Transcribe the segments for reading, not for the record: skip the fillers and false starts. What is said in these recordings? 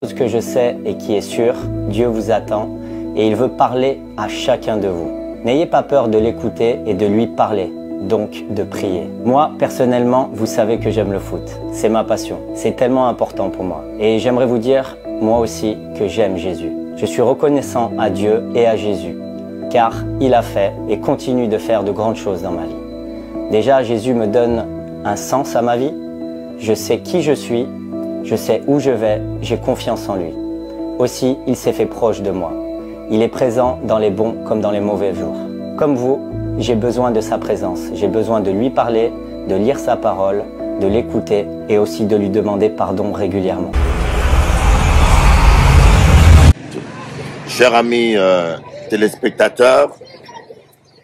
Ce que je sais et qui est sûr, Dieu vous attend et il veut parler à chacun de vous. N'ayez pas peur de l'écouter et de lui parler, donc de prier. Moi, personnellement, vous savez que j'aime le foot. C'est ma passion. C'est tellement important pour moi. Et j'aimerais vous dire, moi aussi, que j'aime Jésus. Je suis reconnaissant à Dieu et à Jésus, car il a fait et continue de faire de grandes choses dans ma vie. Déjà, Jésus me donne un sens à ma vie. Je sais qui je suis. Je sais où je vais, j'ai confiance en lui. Aussi, il s'est fait proche de moi. Il est présent dans les bons comme dans les mauvais jours. Comme vous, j'ai besoin de sa présence. J'ai besoin de lui parler, de lire sa parole, de l'écouter et aussi de lui demander pardon régulièrement. Chers amis téléspectateurs,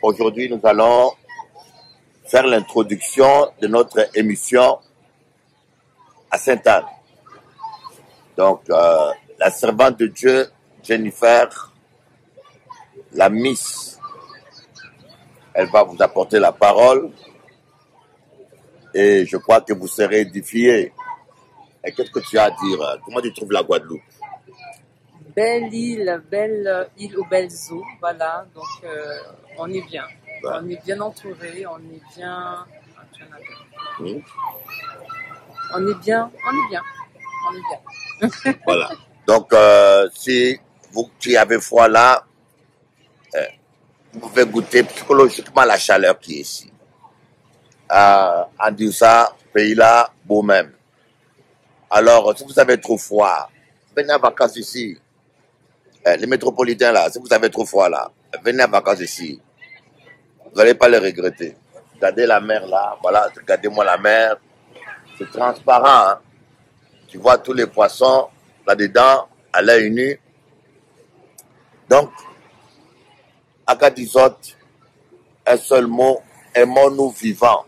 aujourd'hui nous allons faire l'introduction de notre émission à Sainte-Anne. Donc, la servante de Dieu, Jennifer, la Miss, elle va vous apporter la parole et je crois que vous serez édifiés. Et qu'est-ce que tu as à dire? Comment tu trouves la Guadeloupe? Belle île aux belles eaux, voilà, donc on est bien. Ouais. On est bien entouré, on est bien... On est bien. Voilà. Donc, si vous qui avez froid là, vous pouvez goûter psychologiquement la chaleur qui est ici. En disant ça, pays là, beau même. Alors, si vous avez trop froid, venez en vacances ici. Les métropolitains là, si vous avez trop froid là, venez en vacances ici. Vous n'allez pas le regretter. Regardez la mer là, voilà, regardez-moi la mer. C'est transparent, hein? Tu vois tous les poissons là-dedans, à l'œil nu. Donc, Agadizot, un seul mot, aimons-nous vivants.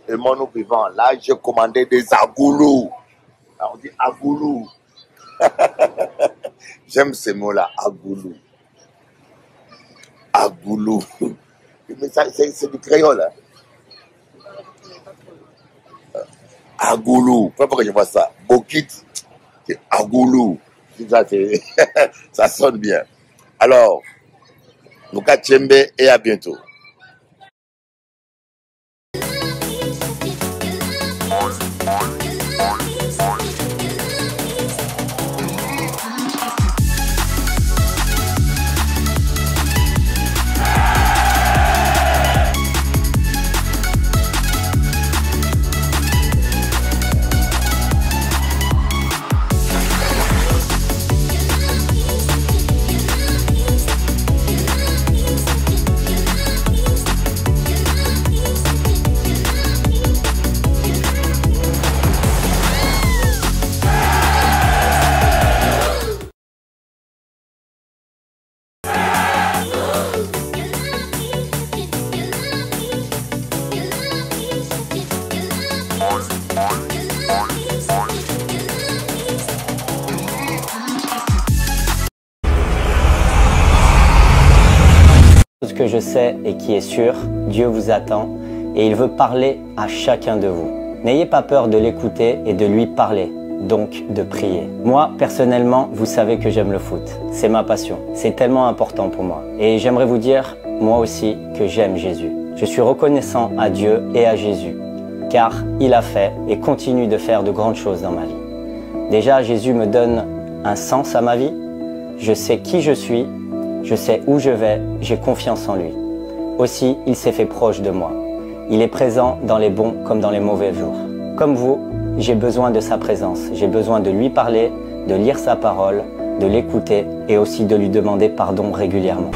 Aimons-nous vivants. Là, j'ai commandé des agoulous. Alors, on dit agoulous. J'aime ces mots-là, agoulous. Agoulous. Mais ça, c'est du créole, hein? Agoulou, pourquoi je vois ça? Bokit, c'est Agoulou. Ça, ça sonne bien. Alors, Nuka Tchembe et à bientôt. Ce que je sais et qui est sûr, Dieu vous attend et il veut parler à chacun de vous. N'ayez pas peur de l'écouter et de lui parler, donc de prier. Moi, personnellement, vous savez que j'aime le foot. C'est ma passion. C'est tellement important pour moi. Et j'aimerais vous dire, moi aussi, que j'aime Jésus. Je suis reconnaissant à Dieu et à Jésus, car il a fait et continue de faire de grandes choses dans ma vie. Déjà, Jésus me donne un sens à ma vie. Je sais qui je suis. Je sais où je vais, j'ai confiance en lui. Aussi, il s'est fait proche de moi. Il est présent dans les bons comme dans les mauvais jours. Comme vous, j'ai besoin de sa présence. J'ai besoin de lui parler, de lire sa parole, de l'écouter et aussi de lui demander pardon régulièrement.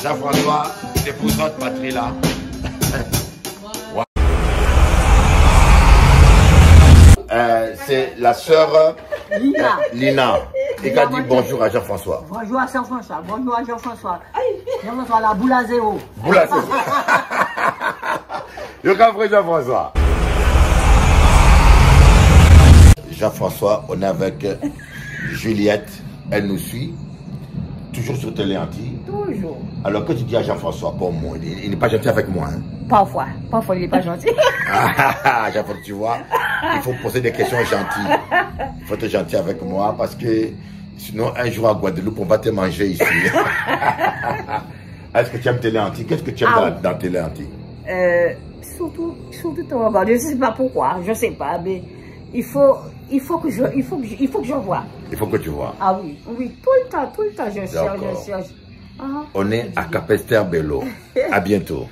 Jean-François, l'épouse notre patrie là. C'est la sœur Lina. Et qui a dit bonjour à Jean-François. Bonjour à Jean-François. Bonjour à Jean-François. Jean-François, la boule à zéro. Boule à zéro. Je comprends Jean-François. Jean-François, on est avec Juliette. elle nous suit, toujours sur Télé Antilles. Toujours. Alors que tu dis à Jean-François, bon, moi, il n'est pas gentil avec moi. Hein? Parfois il n'est pas gentil. Jean-François, tu vois, il faut poser des questions gentilles. Il faut être gentil avec moi parce que sinon, un jour à Guadeloupe, on va te manger ici. Est-ce que tu aimes Télé Antilles? Qu'est-ce que tu aimes dans Télé Antilles? Surtout ton regard. Je ne sais pas pourquoi, je ne sais pas, mais il faut que je vois. Il faut que tu vois. Ah oui, tout le temps, je cherche. On est à Capesterre Bello. À bientôt.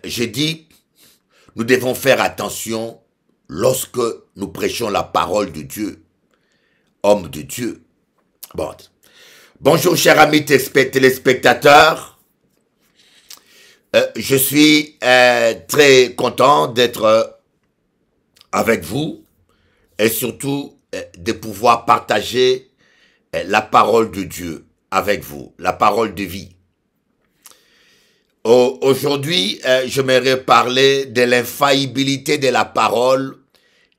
J'ai dit, nous devons faire attention lorsque nous prêchons la parole de Dieu, homme de Dieu. Bon. Bonjour chers amis téléspectateurs, je suis très content d'être avec vous et surtout de pouvoir partager la parole de Dieu avec vous, la parole de vie. Aujourd'hui, j'aimerais parler de l'infaillibilité de la parole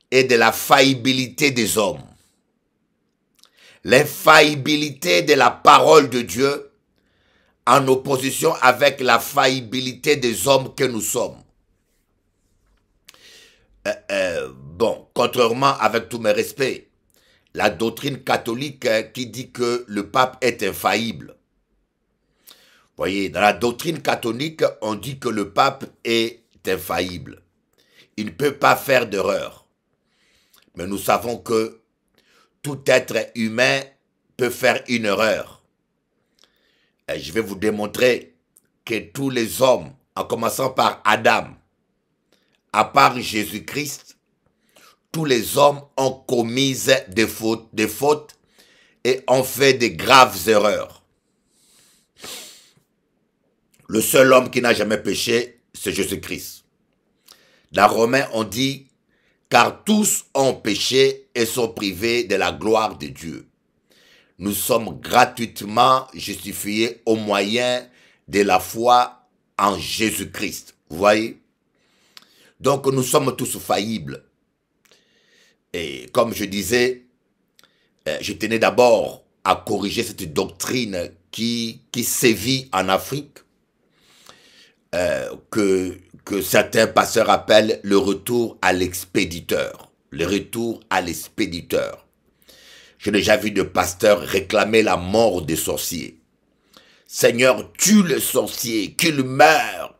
et de la faillibilité des hommes. L'infaillibilité de la parole de Dieu en opposition avec la faillibilité des hommes que nous sommes. Bon, contrairement avec tous mes respects, la doctrine catholique qui dit que le pape est infaillible. Vous voyez, dans la doctrine catholique, on dit que le pape est infaillible. Il ne peut pas faire d'erreur. Mais nous savons que tout être humain peut faire une erreur. Et je vais vous démontrer que tous les hommes, en commençant par Adam, à part Jésus-Christ, tous les hommes ont commis des fautes et ont fait de graves erreurs. Le seul homme qui n'a jamais péché, c'est Jésus-Christ. Dans Romains, on dit, car tous ont péché et sont privés de la gloire de Dieu. Nous sommes gratuitement justifiés au moyen de la foi en Jésus-Christ. Vous voyez? Donc nous sommes tous faillibles. Et comme je disais, je tenais d'abord à corriger cette doctrine qui sévit en Afrique, que certains pasteurs appellent le retour à l'expéditeur. Le retour à l'expéditeur. J'ai déjà vu de pasteurs réclamer la mort des sorciers. Seigneur, tue le sorcier, qu'il meure.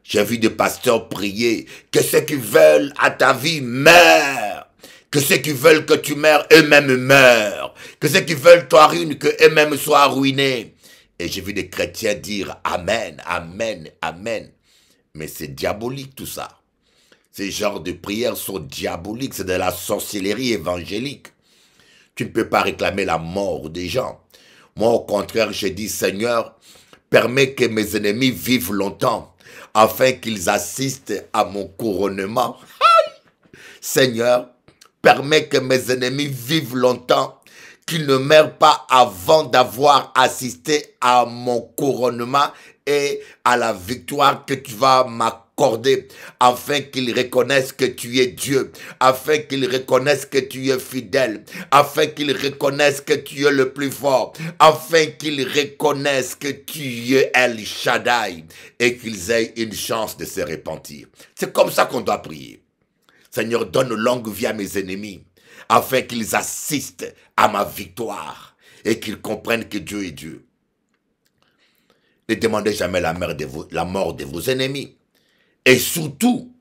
J'ai vu des pasteurs prier que ceux qui veulent à ta vie meurent. Que ceux qui veulent que tu meurs, eux-mêmes meurent. Que ceux qui veulent ta ruine, que eux-mêmes soient ruinés. Et j'ai vu des chrétiens dire Amen, Amen, Amen. Mais c'est diabolique tout ça. Ces genres de prières sont diaboliques. C'est de la sorcellerie évangélique. Tu ne peux pas réclamer la mort des gens. Moi, au contraire, je dis Seigneur, permets que mes ennemis vivent longtemps, afin qu'ils assistent à mon couronnement. Seigneur, permets que mes ennemis vivent longtemps, qu'ils ne meurent pas avant d'avoir assisté à mon couronnement et à la victoire que tu vas m'accorder, afin qu'ils reconnaissent que tu es Dieu, afin qu'ils reconnaissent que tu es fidèle, afin qu'ils reconnaissent que tu es le plus fort, afin qu'ils reconnaissent que tu es El Shaddai et qu'ils aient une chance de se repentir. C'est comme ça qu'on doit prier. Seigneur, donne longue vie à mes ennemis, afin qu'ils assistent à ma victoire et qu'ils comprennent que Dieu est Dieu. Ne demandez jamais la mort de vos ennemis. Et surtout,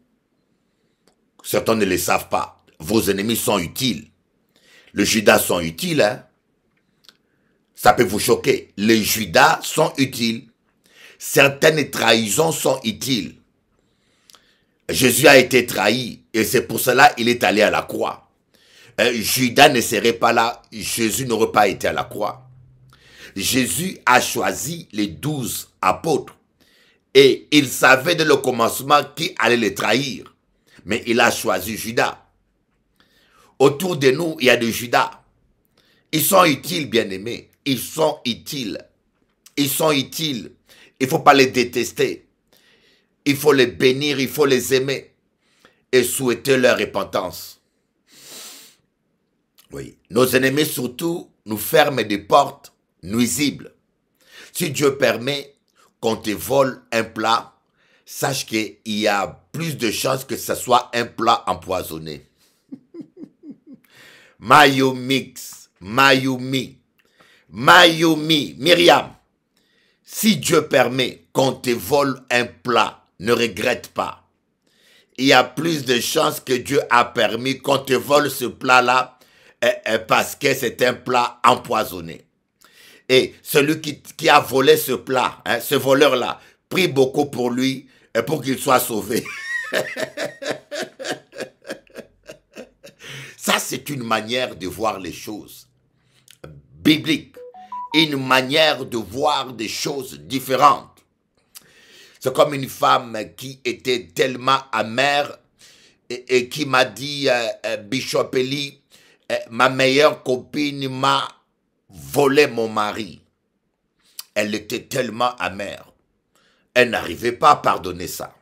certains ne le savent pas, vos ennemis sont utiles. Les Judas sont utiles, hein? Ça peut vous choquer. Les Judas sont utiles. Certaines trahisons sont utiles. Jésus a été trahi et c'est pour cela qu'il est allé à la croix. Judas ne serait pas là, Jésus n'aurait pas été à la croix. Jésus a choisi les 12 apôtres et il savait dès le commencement qui allait les trahir. Mais il a choisi Judas. Autour de nous, il y a des Judas. Ils sont utiles, bien-aimés. Ils sont utiles. Ils sont utiles. Il ne faut pas les détester. Il faut les bénir, il faut les aimer et souhaiter leur repentance. Oui. Nos ennemis surtout nous ferment des portes nuisibles. Si Dieu permet qu'on te vole un plat, sache qu'il y a plus de chances que ce soit un plat empoisonné. Mayumi, Myriam, si Dieu permet qu'on te vole un plat, ne regrette pas. Il y a plus de chances que Dieu a permis qu'on te vole ce plat-là parce que c'est un plat empoisonné. Et celui qui a volé ce plat, hein, ce voleur-là, prie beaucoup pour lui et pour qu'il soit sauvé. Ça, c'est une manière de voir les choses bibliques. Une manière de voir des choses différentes. C'est comme une femme qui était tellement amère et qui m'a dit, Bishop Eli, ma meilleure copine m'a volé mon mari. Elle était tellement amère. Elle n'arrivait pas à pardonner ça.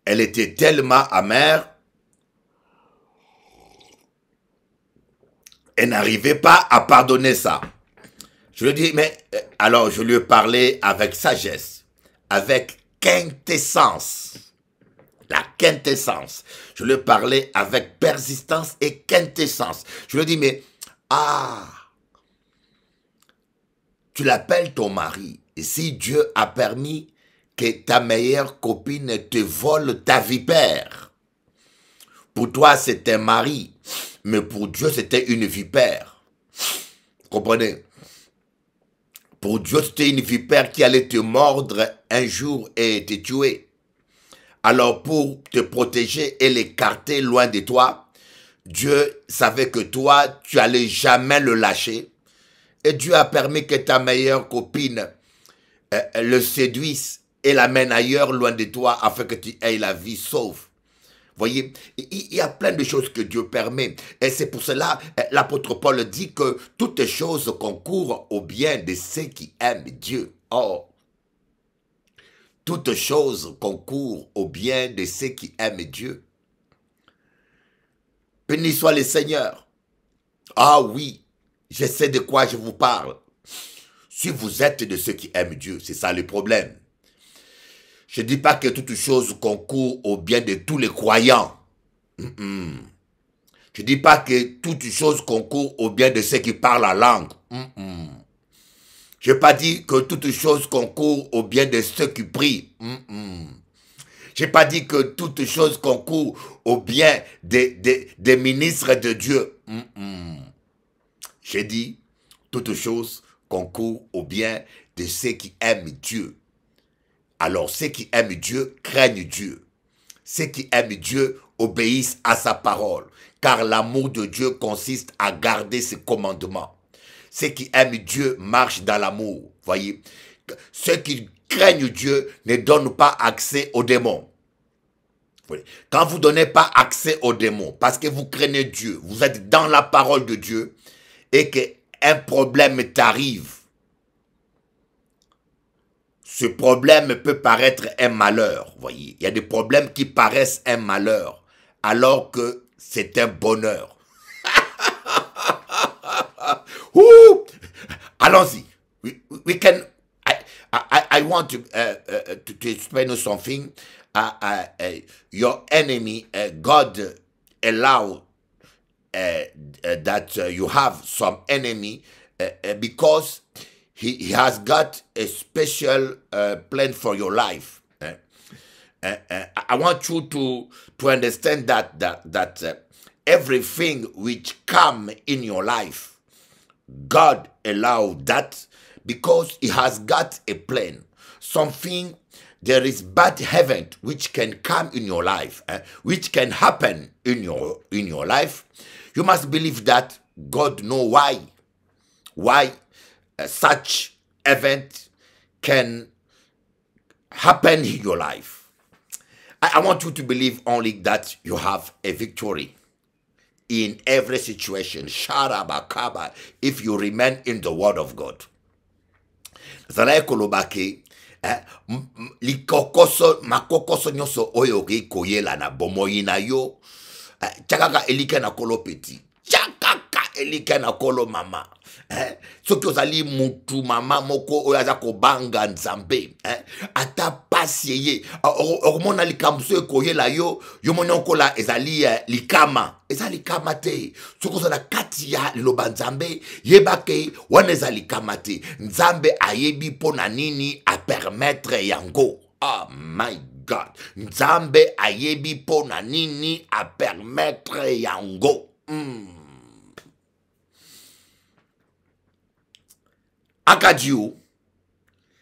Elle était tellement amère. Elle n'arrivait pas à pardonner ça. Je lui ai dit, mais alors je lui ai parlé avec sagesse, avec quintessence. La quintessence. Je lui ai parlé avec persistance et quintessence. Je lui ai dit, mais, tu l'appelles ton mari. Et si Dieu a permis que ta meilleure copine te vole ta vipère, pour toi c'est un mari. Mais pour Dieu, c'était une vipère. Comprenez? Pour Dieu, c'était une vipère qui allait te mordre un jour et te tuer. Alors, pour te protéger et l'écarter loin de toi, Dieu savait que toi, tu allais jamais le lâcher. Et Dieu a permis que ta meilleure copine le séduise et l'amène ailleurs, loin de toi, afin que tu aies la vie sauve. Voyez, il y a plein de choses que Dieu permet. Et c'est pour cela, l'apôtre Paul dit que toutes choses concourent au bien de ceux qui aiment Dieu. Oh, toutes choses concourent au bien de ceux qui aiment Dieu. Béni soit le Seigneur. Ah oui, je sais de quoi je vous parle. Si vous êtes de ceux qui aiment Dieu, c'est ça le problème. Je ne dis pas que toute chose concourt au bien de tous les croyants. Je ne dis pas que toute chose concourt au bien de ceux qui parlent la langue. Je n'ai pas dit que toute chose concourt au bien de ceux qui prient. Je n'ai pas dit que toute chose concourt au bien des ministres de Dieu. J'ai dit toute chose concourt au bien de ceux qui aiment Dieu. Alors ceux qui aiment Dieu craignent Dieu. Ceux qui aiment Dieu obéissent à sa parole. Car l'amour de Dieu consiste à garder ses commandements. Ceux qui aiment Dieu marchent dans l'amour. Voyez, ceux qui craignent Dieu ne donnent pas accès aux démons. Quand vous ne donnez pas accès aux démons, parce que vous craignez Dieu, vous êtes dans la parole de Dieu, et qu'un problème t'arrive, ce problème peut paraître un malheur. Voyez, il y a des problèmes qui paraissent un malheur, alors que c'est un bonheur. Allons-y. We can. I want to explain something. Your enemy, God allow that you have some enemy because he has got a special plan for your life. I want you to understand that everything which come in your life, God allowed that because he has got a plan. Something, there is bad event which can come in your life, which can happen in your life. You must believe that God know why such event can happen in your life. I want you to believe only that you have a victory in every situation. Sharabakaba, if you remain in the word of God. Zalaekolobake, likokoso makokoso nyoso oyo ge koyela na bomoyina yo. Chakaka elike na kolo peti. Chakaka elike na kolo mama. Soki ozali mutu mama moko oyo aza kobanga nzambe. Ata pasi ye. Ormona likamso ekoyela yo. Yomoni okola ezali likama. Ezali likama te. Soki ozala kati ya liloba nzambe. Yebake wana ezali likama te. Nzambe ayebi pona nini a permettre yango. Oh my God. Nzambe ayebi pona nini a permettre yango. Akadio,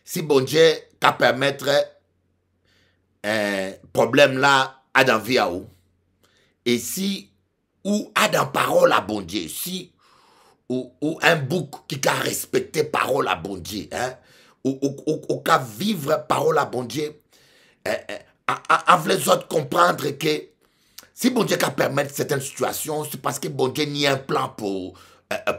si bon Dieu ka permettre un problème là à dans vie à ou, et si ou à dans parole à bon Dieu, si ou un bouc qui a respecté parole à bon Dieu, ou ka vivre parole à bon Dieu, en les autres comprendre que si bon Dieu ka permettre certaines situations, c'est parce que bon Dieu n'y a un plan pour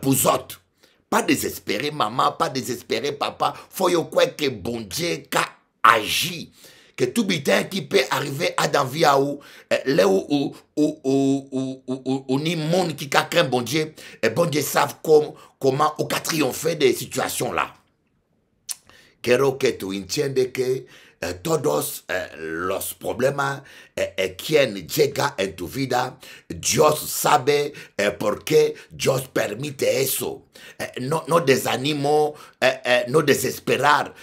autres. Pas désespéré maman, pas désespéré papa. Faut yo quoi que bon Dieu ka agi. Que tout bitin qui peut arriver à dans vie à où, là où ni monde qui ka craint bon Dieu, et bon Dieu savent comment au ka triompher des situations là. Quiero que tu entiendes que todos los problemas quien llega en tu vida, Dios sabe por qué Dios permite eso. No desanimo, no desesperar.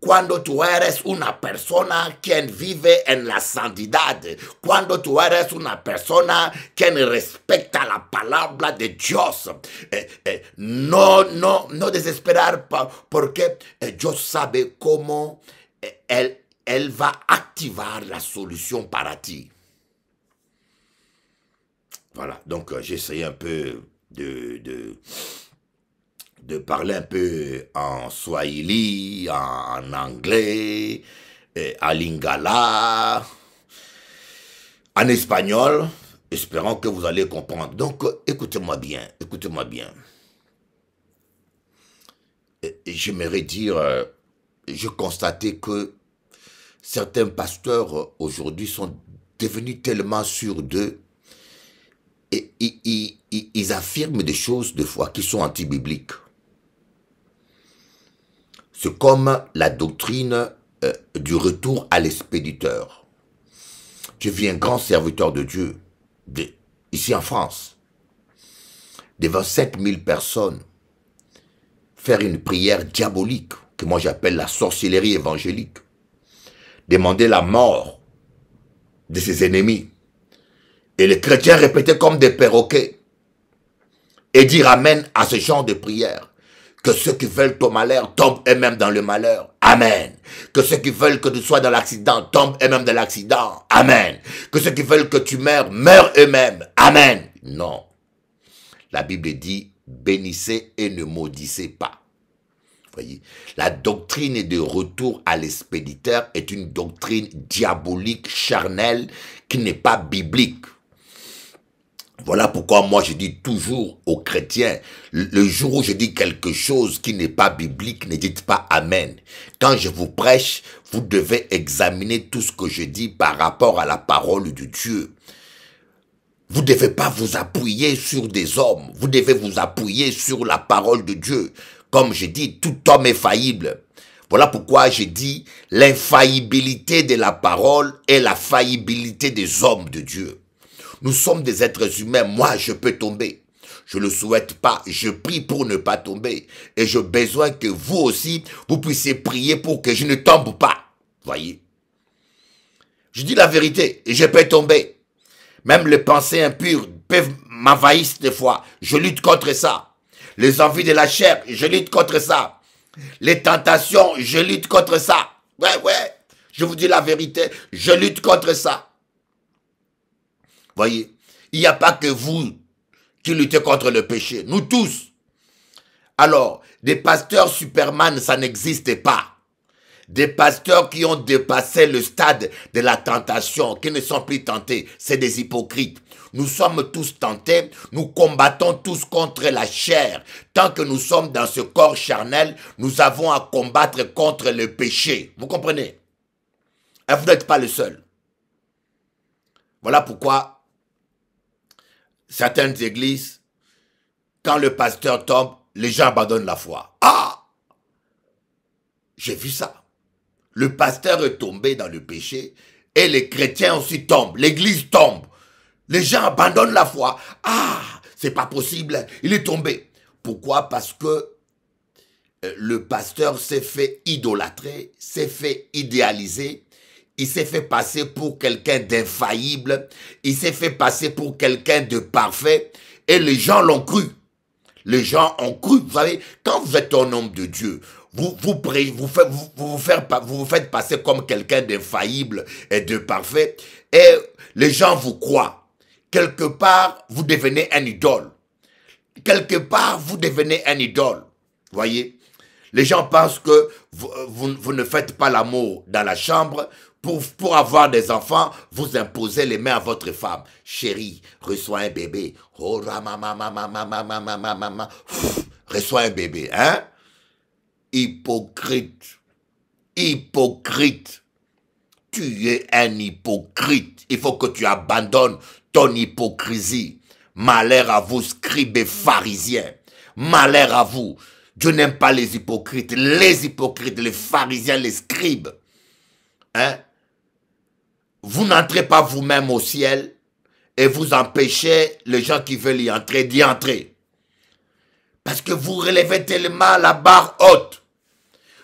Cuando tú eres una persona quien vive en la santidad, cuando tú eres una persona quien respecta la palabra de Dios, no desesperar porque Dios sabe cómo él va a activar la solution para ti. Voilà, donc j'ai essayé un peu de parler un peu en swahili, en anglais, en lingala, en espagnol, espérant que vous allez comprendre. Donc, écoutez-moi bien, écoutez-moi bien. J'aimerais dire, je constatais que certains pasteurs aujourd'hui sont devenus tellement sûrs d'eux Et ils affirment des choses, des fois, qui sont anti-bibliques. C'est comme la doctrine du retour à l'expéditeur. J'ai vu un grand serviteur de Dieu, ici en France, devant 7000 personnes, faire une prière diabolique, que moi j'appelle la sorcellerie évangélique. Demander la mort de ses ennemis. Et les chrétiens répétaient comme des perroquets. Et dire amen à ce genre de prière. Que ceux qui veulent ton malheur tombent eux-mêmes dans le malheur. Amen. Que ceux qui veulent que tu sois dans l'accident tombent eux-mêmes dans l'accident. Amen. Que ceux qui veulent que tu meurs, meurent eux-mêmes. Amen. Non. La Bible dit, bénissez et ne maudissez pas. Voyez, la doctrine de retour à l'expéditeur est une doctrine diabolique, charnelle, qui n'est pas biblique. Voilà pourquoi moi je dis toujours aux chrétiens, le jour où je dis quelque chose qui n'est pas biblique, ne dites pas amen. Quand je vous prêche, vous devez examiner tout ce que je dis par rapport à la parole de Dieu. Vous ne devez pas vous appuyer sur des hommes, vous devez vous appuyer sur la parole de Dieu. Comme je dis, tout homme est faillible. Voilà pourquoi je dis l'infaillibilité de la parole et la faillibilité des hommes de Dieu. Nous sommes des êtres humains, moi je peux tomber. Je ne le souhaite pas, je prie pour ne pas tomber. Et j'ai besoin que vous aussi, vous puissiez prier pour que je ne tombe pas. Voyez. Je dis la vérité, et je peux tomber. Même les pensées impures peuvent m'envahir des fois. Je lutte contre ça. Les envies de la chair, je lutte contre ça. Les tentations, je lutte contre ça. Ouais, je vous dis la vérité, je lutte contre ça. Voyez, il n'y a pas que vous qui luttez contre le péché, nous tous. Alors, des pasteurs Superman, ça n'existe pas. Des pasteurs qui ont dépassé le stade de la tentation, qui ne sont plus tentés, c'est des hypocrites. Nous sommes tous tentés, nous combattons tous contre la chair. Tant que nous sommes dans ce corps charnel, nous avons à combattre contre le péché. Vous comprenez? Et vous n'êtes pas le seul. Voilà pourquoi certaines églises, quand le pasteur tombe, les gens abandonnent la foi. Ah! J'ai vu ça. Le pasteur est tombé dans le péché et les chrétiens aussi tombent. L'église tombe. Les gens abandonnent la foi. Ah! C'est pas possible. Il est tombé. Pourquoi? Parce que le pasteur s'est fait idolâtrer, s'est fait idéaliser. Il s'est fait passer pour quelqu'un d'infaillible. Il s'est fait passer pour quelqu'un de parfait. Et les gens l'ont cru. Les gens ont cru. Vous savez, quand vous êtes un homme de Dieu, vous vous faites passer comme quelqu'un d'infaillible et de parfait. Et les gens vous croient. Quelque part, vous devenez un idole. Quelque part, vous devenez un idole. Voyez? Les gens pensent que vous ne faites pas l'amour dans la chambre. Pour avoir des enfants, vous imposez les mains à votre femme. Chérie, reçois un bébé. Oh, reçois un bébé, hein? Hypocrite. Hypocrite. Tu es un hypocrite. Il faut que tu abandonnes ton hypocrisie. Malheur à vous, scribes et pharisiens. Malheur à vous. Dieu n'aime pas les hypocrites. Les hypocrites, les pharisiens, les scribes. Hein? Vous n'entrez pas vous-même au ciel et vous empêchez les gens qui veulent y entrer d'y entrer. Parce que vous relevez tellement la barre haute.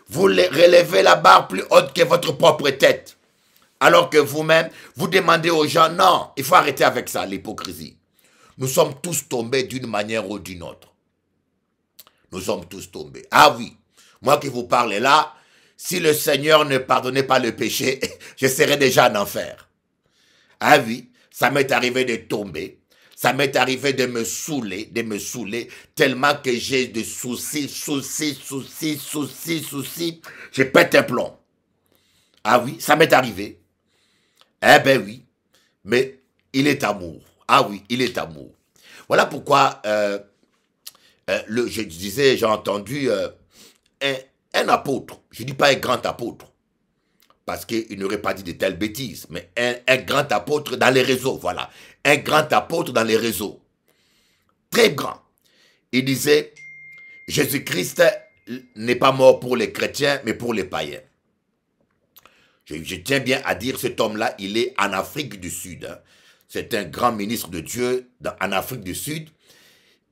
Vous relevez la barre plus haute que votre propre tête. Alors que vous-même, vous demandez aux gens, non, il faut arrêter avec ça, l'hypocrisie. Nous sommes tous tombés d'une manière ou d'une autre. Nous sommes tous tombés. Ah oui, moi qui vous parle là, si le Seigneur ne pardonnait pas le péché, je serais déjà en enfer. Ah oui, ça m'est arrivé de tomber. Ça m'est arrivé de me saouler, tellement que j'ai des soucis. Je pète un plomb. Ah oui, ça m'est arrivé. Eh ben oui, mais il est amour. Ah oui, il est amour. Voilà pourquoi, je disais, j'ai entendu un apôtre, je ne dis pas un grand apôtre, parce qu'il n'aurait pas dit de telles bêtises, mais un grand apôtre dans les réseaux, voilà. Un grand apôtre dans les réseaux. Très grand. Il disait, Jésus-Christ n'est pas mort pour les chrétiens, mais pour les païens. Je tiens bien à dire, cet homme-là, il est en Afrique du Sud. Hein. C'est un grand ministre de Dieu en Afrique du Sud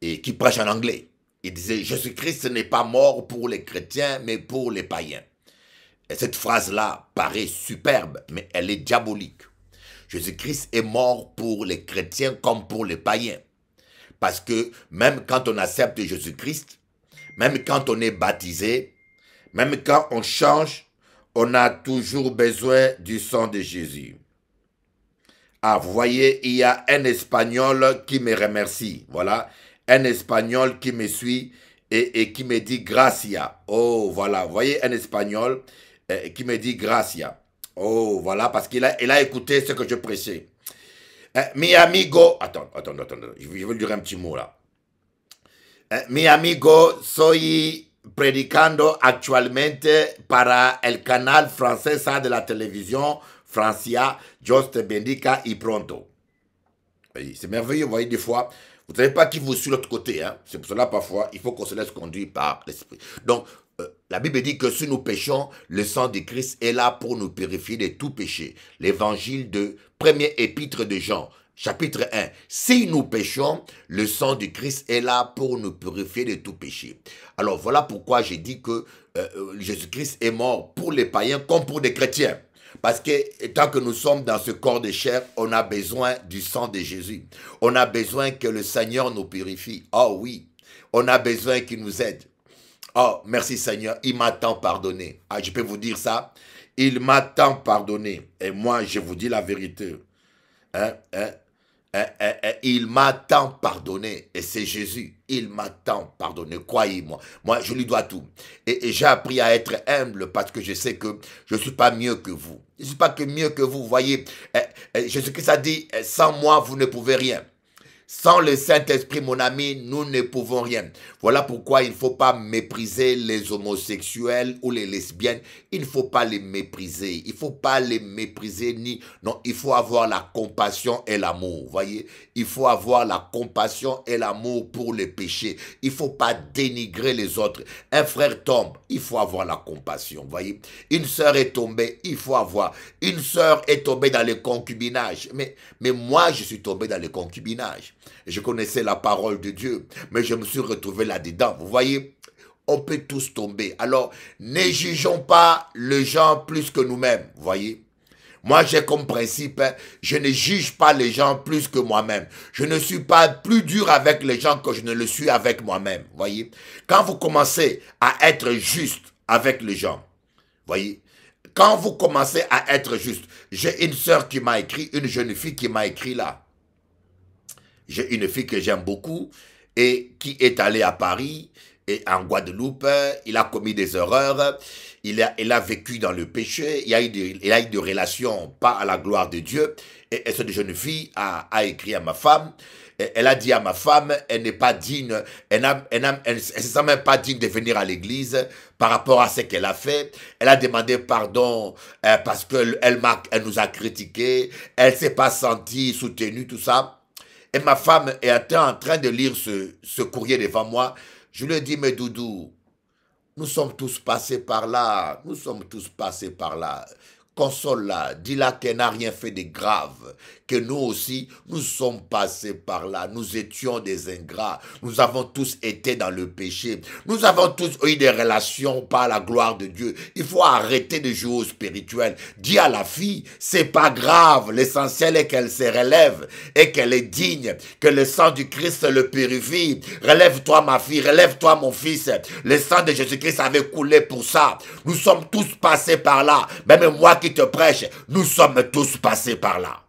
et qui prêche en anglais. Il disait, Jésus-Christ n'est pas mort pour les chrétiens, mais pour les païens. Et cette phrase-là paraît superbe, mais elle est diabolique. Jésus-Christ est mort pour les chrétiens comme pour les païens. Parce que même quand on accepte Jésus-Christ, même quand on est baptisé, même quand on change, on a toujours besoin du sang de Jésus. Ah, vous voyez, il y a un Espagnol qui me remercie. Voilà, un Espagnol qui me suit et qui me dit gracia. Oh, voilà, vous voyez, un Espagnol qui me dit gracia. Oh, voilà, parce qu'il a écouté ce que je prêchais. Mi amigo, attends, je vais dire un petit mot là. Mi amigo, soy predicando actualmente para el canal francesa de la télévision Francia, Dios te bendiga y pronto. C'est merveilleux, vous voyez, des fois, vous ne savez pas qui vous suit de l'autre côté. Hein? C'est pour cela, parfois, il faut qu'on se laisse conduire par l'Esprit. Donc, la Bible dit que si nous péchons, le sang de Christ est là pour nous purifier de tout péché. L'évangile de premier épître de Jean, chapitre 1. Si nous péchons, le sang de Christ est là pour nous purifier de tout péché. Alors, voilà pourquoi j'ai dit que Jésus-Christ est mort pour les païens comme pour les chrétiens. Parce que tant que nous sommes dans ce corps de chair, on a besoin du sang de Jésus. On a besoin que le Seigneur nous purifie. Oh oui, on a besoin qu'il nous aide. Oh, merci Seigneur, il m'a tant pardonné. Ah, je peux vous dire ça. Il m'a tant pardonné. Et moi, je vous dis la vérité. Il m'a tant pardonné. Et c'est Jésus. Il m'a tant pardonné. Croyez-moi. Moi, je lui dois tout. Et j'ai appris à être humble parce que je sais que je ne suis pas mieux que vous. Je ne suis pas que mieux que vous. Vous voyez, Jésus-Christ a dit, sans moi, vous ne pouvez rien. Sans le Saint-Esprit, mon ami, nous ne pouvons rien. Voilà pourquoi il ne faut pas mépriser les homosexuels ou les lesbiennes. Il ne faut pas les mépriser. Il ne faut pas les mépriser ni... Non, il faut avoir la compassion et l'amour. Voyez, il faut avoir la compassion et l'amour pour les péchés. Il ne faut pas dénigrer les autres. Un frère tombe, il faut avoir la compassion. Voyez, une sœur est tombée, il faut avoir. Une sœur est tombée dans le concubinage. Mais moi, je suis tombé dans le concubinage. Je connaissais la parole de Dieu, mais je me suis retrouvé là-dedans. Vous voyez, on peut tous tomber. Alors, ne jugeons pas les gens plus que nous-mêmes. Vous voyez, moi j'ai comme principe, je ne juge pas les gens plus que moi-même. Je ne suis pas plus dur avec les gens que je ne le suis avec moi-même. Vous voyez, quand vous commencez à être juste avec les gens, vous voyez, quand vous commencez à être juste, j'ai une sœur qui m'a écrit, une jeune fille qui m'a écrit là. J'ai une fille que j'aime beaucoup et qui est allée à Paris et en Guadeloupe. Il a commis des erreurs. Il a vécu dans le péché. Il a eu des relations pas à la gloire de Dieu. Et cette jeune fille a écrit à ma femme. Elle a dit à ma femme, elle n'est pas digne, elle ne se sent même pas digne de venir à l'église par rapport à ce qu'elle a fait. Elle a demandé pardon parce qu'elle nous a critiqué. Elle ne s'est pas sentie soutenue, tout ça. Et ma femme était en train de lire ce courrier devant moi. Je lui ai dit, mais Doudou, nous sommes tous passés par là. Nous sommes tous passés par là. Console-la, dis-la qu'elle n'a rien fait de grave, que nous aussi, nous sommes passés par là, nous étions des ingrats, nous avons tous été dans le péché, nous avons tous eu des relations par la gloire de Dieu. Il faut arrêter de jouer au spirituel. Dis à la fille, c'est pas grave, l'essentiel est qu'elle se relève et qu'elle est digne, que le sang du Christ le purifie. Relève-toi ma fille, relève-toi mon fils, le sang de Jésus-Christ avait coulé pour ça. Nous sommes tous passés par là, même moi qui te prêche, nous sommes tous passés par là.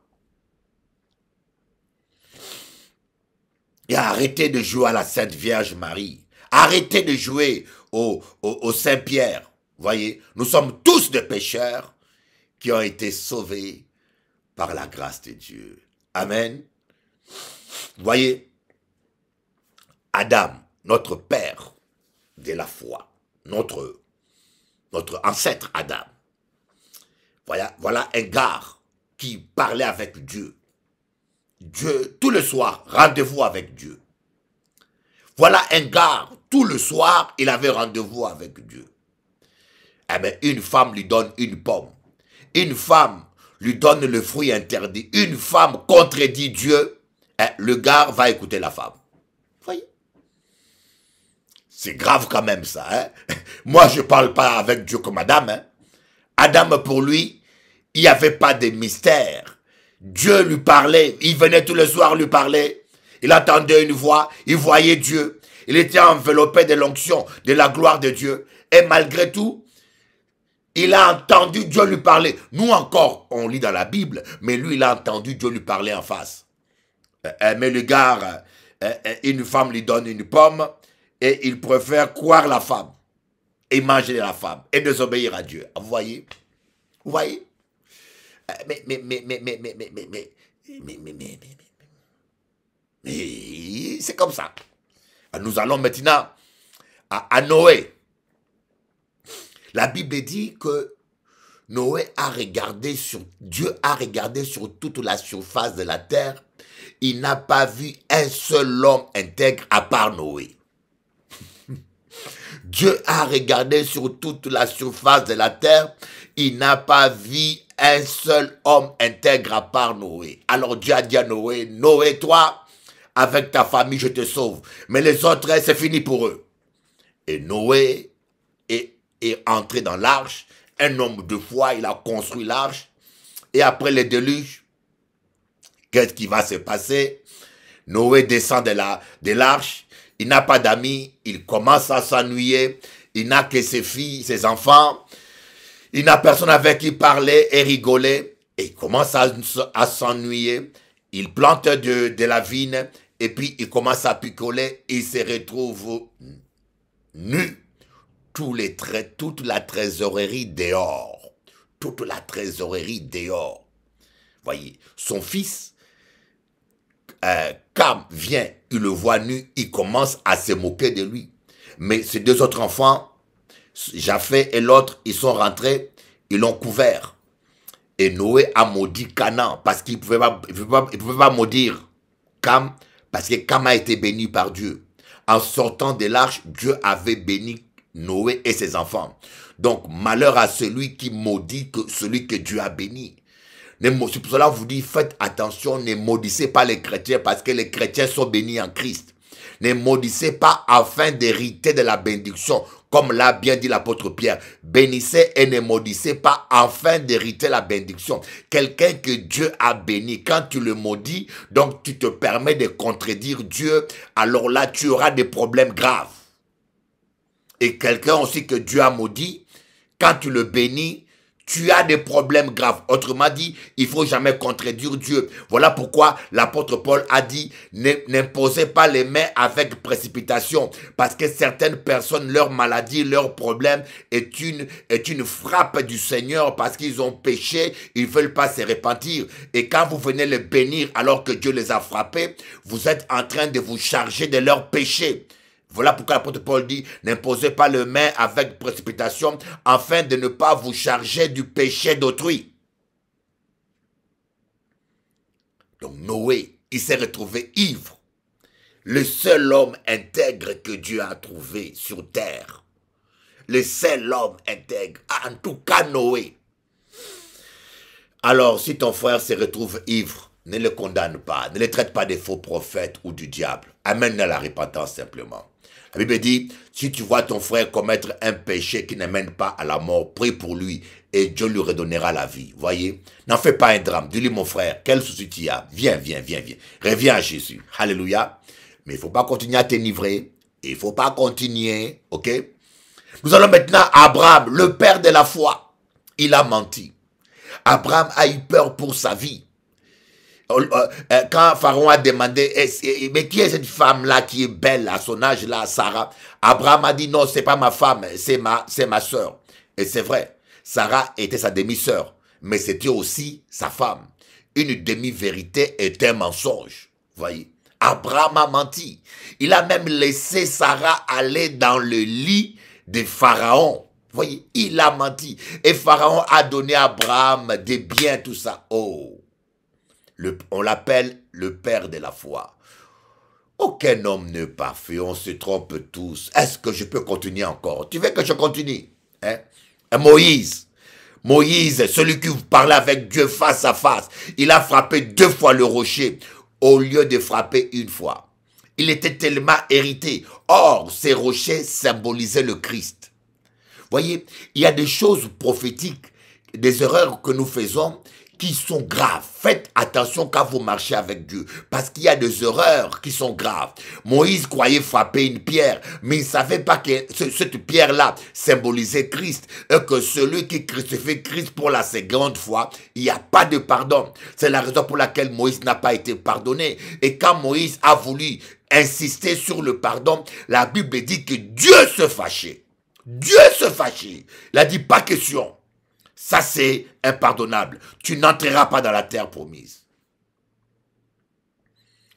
Et arrêtez de jouer à la Sainte Vierge Marie. Arrêtez de jouer au Saint-Pierre. Voyez, nous sommes tous des pécheurs qui ont été sauvés par la grâce de Dieu. Amen. Voyez, Adam, notre père de la foi, notre ancêtre Adam, Voilà un gars qui parlait avec Dieu. Dieu, tout le soir, rendez-vous avec Dieu. Voilà un gars, tout le soir, il avait rendez-vous avec Dieu. Eh bien, une femme lui donne une pomme. Une femme lui donne le fruit interdit. Une femme contredit Dieu. Eh, le gars va écouter la femme. Voyez? C'est grave quand même ça. Hein? Moi, je ne parle pas avec Dieu comme Adam. Hein? Adam, pour lui, il n'y avait pas de mystère. Dieu lui parlait. Il venait tous les soirs lui parler. Il entendait une voix. Il voyait Dieu. Il était enveloppé de l'onction, de la gloire de Dieu. Et malgré tout, il a entendu Dieu lui parler. Nous encore, on lit dans la Bible, mais lui, il a entendu Dieu lui parler en face. Mais le gars, une femme lui donne une pomme et il préfère croire la femme et manger la femme et désobéir à Dieu. Vous voyez? Vous voyez? Mais c'est comme ça. Nous allons maintenant à Noé. La Bible dit que Noé a regardé Dieu a regardé sur toute la surface de la terre. Il n'a pas vu un seul homme intègre à part Noé. Dieu a regardé sur toute la surface de la terre. Il n'a pas vu un seul homme intègre à part Noé. Alors Dieu a dit à Noé, Noé, toi, avec ta famille, je te sauve. Mais les autres, c'est fini pour eux. Et Noé est entré dans l'arche. Un homme de foi, il a construit l'arche. Et après le déluge, qu'est-ce qui va se passer? Noé descend de l'arche. Il n'a pas d'amis. Il commence à s'ennuyer. Il n'a que ses filles, ses enfants. Il n'a personne avec qui parler et rigoler. Et il commence à s'ennuyer. Il plante de la vigne. Et puis il commence à picoler. Il se retrouve nu. Toute la trésorerie dehors. Toute la trésorerie dehors. Voyez, son fils, Cam vient, il le voit nu, il commence à se moquer de lui. Mais ses deux autres enfants, Japheth et l'autre, ils sont rentrés, ils l'ont couvert. Et Noé a maudit Canaan parce qu'il ne pouvait pas maudire Cam parce que Cam a été béni par Dieu. En sortant de l'arche, Dieu avait béni Noé et ses enfants. Donc, malheur à celui qui maudit celui que Dieu a béni. C'est pour cela que je vous dis, faites attention, ne maudissez pas les chrétiens parce que les chrétiens sont bénis en Christ. Ne maudissez pas afin d'hériter de la bénédiction, comme l'a bien dit l'apôtre Pierre. Bénissez et ne maudissez pas afin d'hériter la bénédiction. Quelqu'un que Dieu a béni, quand tu le maudis, donc tu te permets de contredire Dieu, alors là tu auras des problèmes graves. Et quelqu'un aussi que Dieu a maudit, quand tu le bénis, tu as des problèmes graves. Autrement dit, il ne faut jamais contredire Dieu. Voilà pourquoi l'apôtre Paul a dit, n'imposez pas les mains avec précipitation. Parce que certaines personnes, leur maladie, leur problème est une frappe du Seigneur parce qu'ils ont péché, ils ne veulent pas se repentir. Et quand vous venez les bénir alors que Dieu les a frappés, vous êtes en train de vous charger de leurs péchés. Voilà pourquoi l'apôtre Paul dit, n'imposez pas les mains avec précipitation, afin de ne pas vous charger du péché d'autrui. Donc Noé, il s'est retrouvé ivre. Le seul homme intègre que Dieu a trouvé sur terre. Le seul homme intègre, en tout cas Noé. Alors, si ton frère se retrouve ivre, ne le condamne pas, ne le traite pas de faux prophètes ou du diable. Amène à la repentance simplement. La Bible dit, si tu vois ton frère commettre un péché qui ne mène pas à la mort, prie pour lui et Dieu lui redonnera la vie. Voyez, n'en fais pas un drame. Dis-lui, mon frère, quel souci tu as? Viens. Reviens à Jésus. Alléluia. Mais il ne faut pas continuer à t'enivrer. Il ne faut pas continuer, ok? Nous allons maintenant à Abraham, le père de la foi. Il a menti. Abraham a eu peur pour sa vie. Quand Pharaon a demandé, mais qui est cette femme-là qui est belle à son âge-là, Sarah? Abraham a dit, non, c'est pas ma femme, c'est ma soeur. Et c'est vrai, Sarah était sa demi-sœur, mais c'était aussi sa femme. Une demi-vérité est un mensonge, voyez. Abraham a menti. Il a même laissé Sarah aller dans le lit de Pharaon. Voyez, il a menti. Et Pharaon a donné à Abraham des biens, tout ça. Oh, on l'appelle le père de la foi. Aucun homme n'est parfait, on se trompe tous. Est-ce que je peux continuer encore? Tu veux que je continue? Hein? Moïse, celui qui parlait avec Dieu face à face, il a frappé 2 fois le rocher au lieu de frapper 1 fois. Il était tellement hérité. Or, ces rochers symbolisaient le Christ. Voyez, il y a des choses prophétiques, des erreurs que nous faisons qui sont graves. Faites attention quand vous marchez avec Dieu, parce qu'il y a des erreurs qui sont graves. Moïse croyait frapper une pierre, mais il ne savait pas que cette pierre-là symbolisait Christ, et que celui qui crucifie Christ pour la 2e fois, il n'y a pas de pardon. C'est la raison pour laquelle Moïse n'a pas été pardonné. Et quand Moïse a voulu insister sur le pardon, la Bible dit que Dieu se fâchait. Dieu se fâchait. Il a dit pas question. Ça, c'est impardonnable. Tu n'entreras pas dans la terre promise.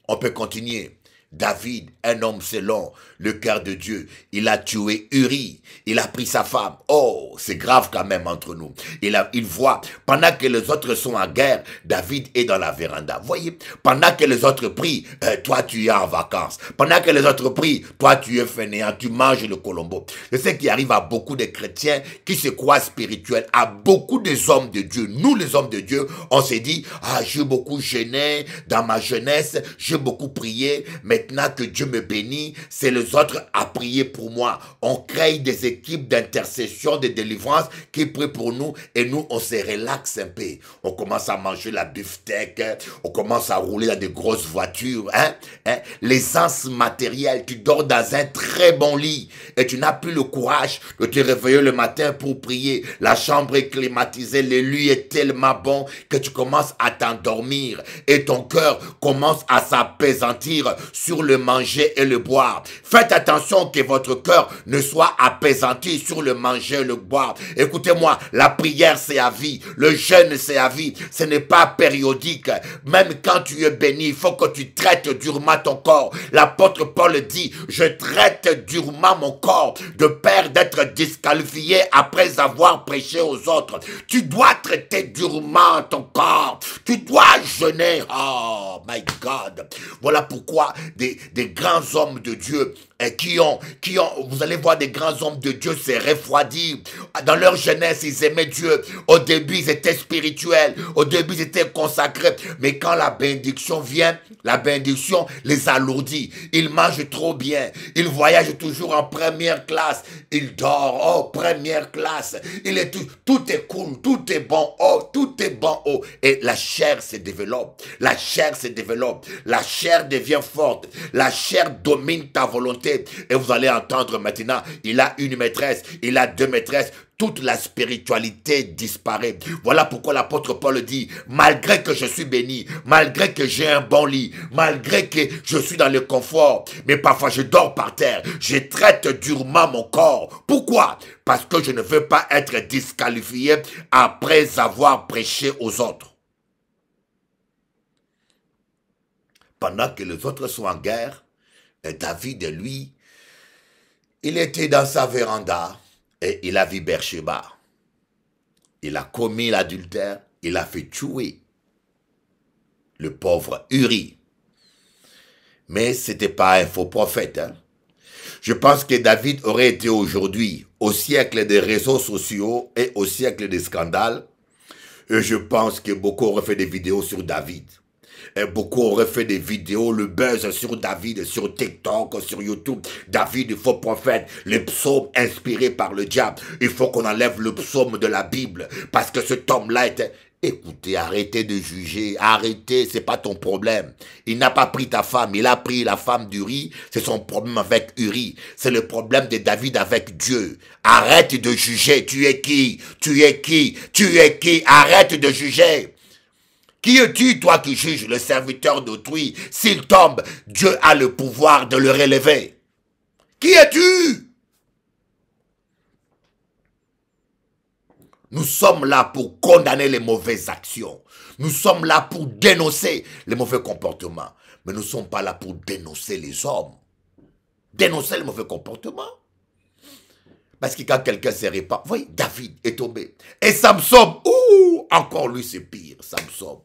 On peut continuer. David, un homme selon le cœur de Dieu, il a tué Uri, il a pris sa femme. Oh, c'est grave quand même entre nous. Il voit, pendant que les autres sont en guerre, David est dans la véranda. Voyez, pendant que les autres prient, toi tu es en vacances. Pendant que les autres prient, toi tu es fainéant, tu manges le colombo. C'est ce qui arrive à beaucoup de chrétiens qui se croient spirituels, à beaucoup des hommes de Dieu. Nous les hommes de Dieu, on s'est dit, ah j'ai beaucoup jeûné dans ma jeunesse, j'ai beaucoup prié, maintenant que Dieu me bénit, c'est les autres à prier pour moi. On crée des équipes d'intercession, de délivrance qui prient pour nous et nous, on se relaxe un peu. On commence à manger la beefsteak, on commence à rouler dans des grosses voitures. L'essence matérielle, tu dors dans un très bon lit et tu n'as plus le courage de te réveiller le matin pour prier. La chambre est climatisée, le lit est tellement bon que tu commences à t'endormir et ton cœur commence à s'apaisantir sur le manger et le boire. Faites attention que votre cœur ne soit apaisanti sur le manger et le boire. Écoutez-moi, la prière c'est à vie, le jeûne c'est à vie, ce n'est pas périodique. Même quand tu es béni, il faut que tu traites durement ton corps. L'apôtre Paul dit, je traite durement mon corps de peur d'être disqualifié après avoir prêché aux autres. Tu dois traiter durement ton corps, tu dois jeûner. Oh my God. Voilà pourquoi des grands hommes de Dieu vous allez voir des grands hommes de Dieu se refroidir. Dans leur jeunesse, ils aimaient Dieu. Au début, ils étaient spirituels. Au début, ils étaient consacrés. Mais quand la bénédiction vient, la bénédiction les alourdit. Ils mangent trop bien. Ils voyagent toujours en première classe. Ils dorment. Oh, première classe. Tout est cool. Tout est bon. Oh, tout est bon. Oh. Et la chair se développe. La chair se développe. La chair devient forte. La chair domine ta volonté. Et vous allez entendre maintenant, il a 1 maîtresse, il a 2 maîtresses, toute la spiritualité disparaît. Voilà pourquoi l'apôtre Paul dit, malgré que je suis béni, malgré que j'ai un bon lit, malgré que je suis dans le confort, mais parfois je dors par terre, je traite durement mon corps. Pourquoi? Parce que je ne veux pas être disqualifié après avoir prêché aux autres. Pendant que les autres sont en guerre, David, lui, il était dans sa véranda et il a vu Bersheba. Il a commis l'adultère, il a fait tuer le pauvre Uri. Mais ce n'était pas un faux prophète. Je pense que David aurait été aujourd'hui, au siècle des réseaux sociaux et au siècle des scandales, et je pense que beaucoup auraient fait des vidéos sur David. Et beaucoup auraient fait des vidéos, le buzz sur David, sur TikTok, sur YouTube. David, faux prophète, les psaumes inspirés par le diable. Il faut qu'on enlève le psaume de la Bible. Parce que cet homme-là était... Écoutez, arrêtez de juger, arrêtez, c'est pas ton problème. Il n'a pas pris ta femme, il a pris la femme d'Uri, c'est son problème avec Uri. C'est le problème de David avec Dieu. Arrête de juger, tu es qui? Tu es qui? Tu es qui? Arrête de juger. Qui es-tu, toi qui juges le serviteur d'autrui? S'il tombe, Dieu a le pouvoir de le relever. Qui es-tu? Nous sommes là pour condamner les mauvaises actions. Nous sommes là pour dénoncer les mauvais comportements. Mais nous ne sommes pas là pour dénoncer les hommes. Dénoncer les mauvais comportements. Parce que quand quelqu'un se répand, vous voyez, David est tombé. Et Samson, encore lui c'est pire, Samson.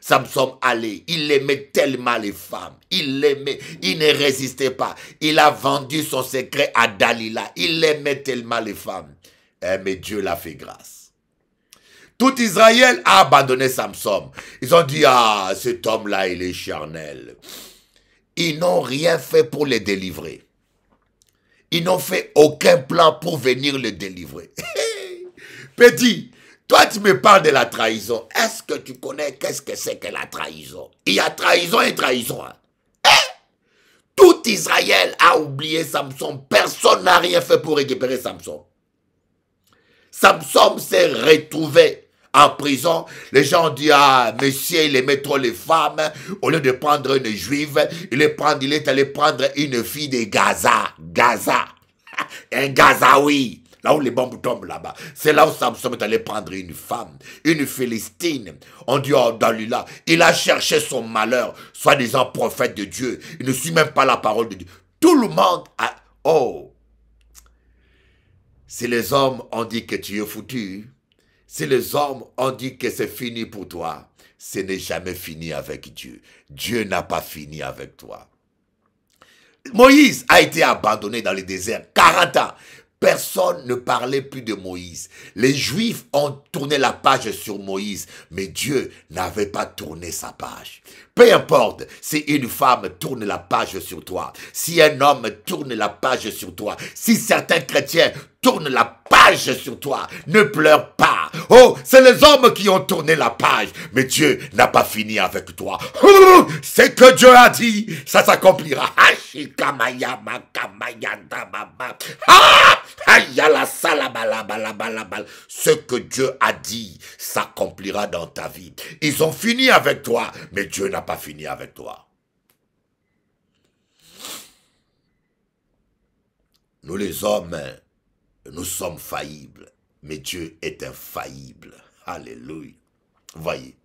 Samson allait, il aimait tellement les femmes, il l'aimait, il ne résistait pas. Il a vendu son secret à Dalila, il aimait tellement les femmes. Mais Dieu l'a fait grâce. Tout Israël a abandonné Samson. Ils ont dit, ah, cet homme-là, il est charnel. Ils n'ont rien fait pour le délivrer. Ils n'ont fait aucun plan pour venir le délivrer. Petit, toi tu me parles de la trahison. Est-ce que tu connais qu'est-ce que c'est que la trahison? Il y a trahison et trahison. Hein? Tout Israël a oublié Samson. Personne n'a rien fait pour récupérer Samson. Samson s'est retrouvé en prison. Les gens ont dit, ah, monsieur, il aimait trop les femmes. Au lieu de prendre une juive, il est allé prendre une fille de Gaza. Gaza. Un Gazaoui. Là où les bombes tombent là-bas. C'est là où Samson est allé prendre une femme. Une Philistine. On dit, oh, Dalila. Il a cherché son malheur. Soi-disant prophète de Dieu. Il ne suit même pas la parole de Dieu. Tout le monde a... Oh. Si les hommes ont dit que tu es foutu, si les hommes ont dit que c'est fini pour toi, ce n'est jamais fini avec Dieu. Dieu n'a pas fini avec toi. Moïse a été abandonné dans le désert 40 ans. Personne ne parlait plus de Moïse. Les Juifs ont tourné la page sur Moïse, mais Dieu n'avait pas tourné sa page. Peu importe si une femme tourne la page sur toi, si un homme tourne la page sur toi, si certains chrétiens tournent la page sur toi, ne pleure pas. Oh, c'est les hommes qui ont tourné la page, mais Dieu n'a pas fini avec toi. C'est que Dieu a dit, ça s'accomplira. Ce que Dieu a dit s'accomplira dans ta vie. Ils ont fini avec toi, mais Dieu n'a pas fini avec toi. Nous les hommes, nous sommes faillibles, mais Dieu est infaillible. Alléluia. Voyez.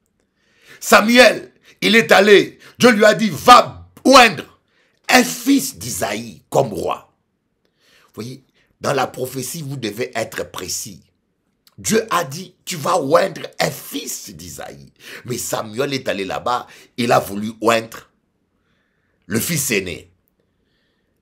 Samuel, il est allé, Dieu lui a dit, va oindre un fils d'Isaïe comme roi. Voyez, dans la prophétie, vous devez être précis. Dieu a dit, tu vas oindre un fils d'Isaïe. Mais Samuel est allé là-bas, il a voulu oindre le fils aîné.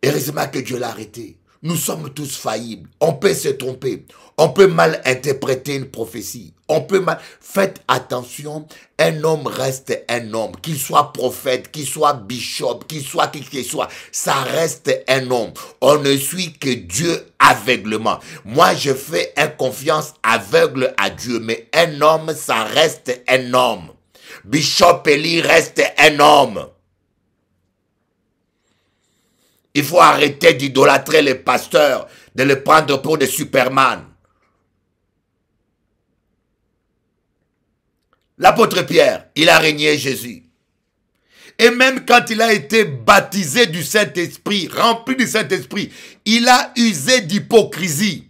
Heureusement que Dieu l'a arrêté. Nous sommes tous faillibles. On peut se tromper. On peut mal interpréter une prophétie. On peut mal... Faites attention, un homme reste un homme. Qu'il soit prophète, qu'il soit bishop, qu'il soit qui qu'il soit. Ça reste un homme. On ne suit que Dieu aveuglement. Moi, je fais une confiance aveugle à Dieu. Mais un homme, ça reste un homme. Bishop Eli reste un homme. Il faut arrêter d'idolâtrer les pasteurs, de les prendre pour des Superman. L'apôtre Pierre, il a régné Jésus. Et même quand il a été baptisé du Saint-Esprit, rempli du Saint-Esprit, il a usé d'hypocrisie.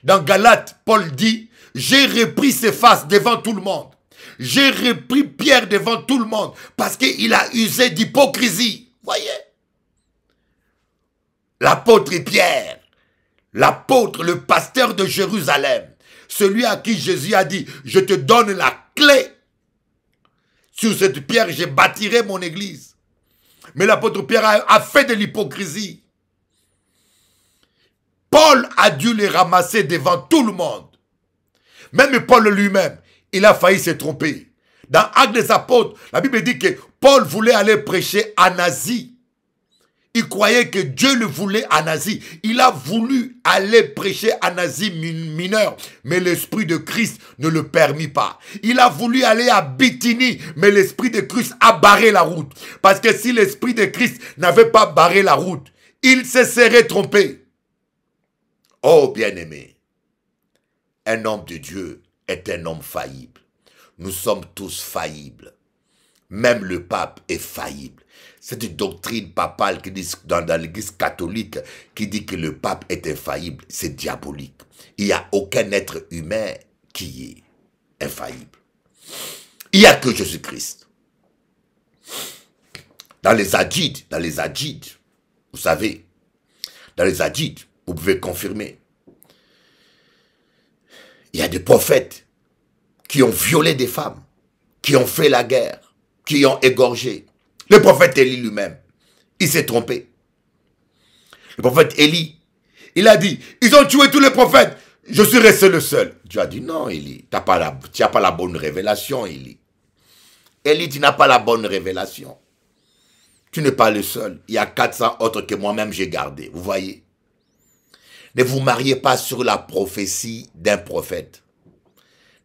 Dans Galates, Paul dit, j'ai repris ses faces devant tout le monde. J'ai repris Pierre devant tout le monde parce qu'il a usé d'hypocrisie. Voyez? L'apôtre Pierre, l'apôtre, le pasteur de Jérusalem, celui à qui Jésus a dit, je te donne la clé. Sur cette pierre, je bâtirai mon église. Mais l'apôtre Pierre a fait de l'hypocrisie. Paul a dû les ramasser devant tout le monde. Même Paul lui-même, il a failli se tromper. Dans Actes des Apôtres, la Bible dit que Paul voulait aller prêcher en Asie. Il croyait que Dieu le voulait en Asie. Il a voulu aller prêcher en Asie mineure, mais l'Esprit de Christ ne le permit pas. Il a voulu aller à Bithynie, mais l'Esprit de Christ a barré la route. Parce que si l'Esprit de Christ n'avait pas barré la route, il se serait trompé. Oh bien-aimé, un homme de Dieu est un homme faillible. Nous sommes tous faillibles. Même le pape est faillible. Cette doctrine papale qui dit dans l'église catholique qui dit que le pape est infaillible, c'est diabolique. Il n'y a aucun être humain qui est infaillible. Il n'y a que Jésus-Christ. Dans les hadiths, vous savez, dans les hadiths, Vous pouvez confirmer. Il y a des prophètes qui ont violé des femmes, qui ont fait la guerre, qui ont égorgé. Le prophète Élie lui-même, il s'est trompé. Le prophète Élie, il a dit, ils ont tué tous les prophètes, je suis resté le seul. Dieu a dit, non Élie, tu n'as pas la bonne révélation Élie. Élie, tu n'as pas la bonne révélation. Tu n'es pas le seul. Il y a 400 autres que moi-même j'ai gardés. Vous voyez? Ne vous mariez pas sur la prophétie d'un prophète.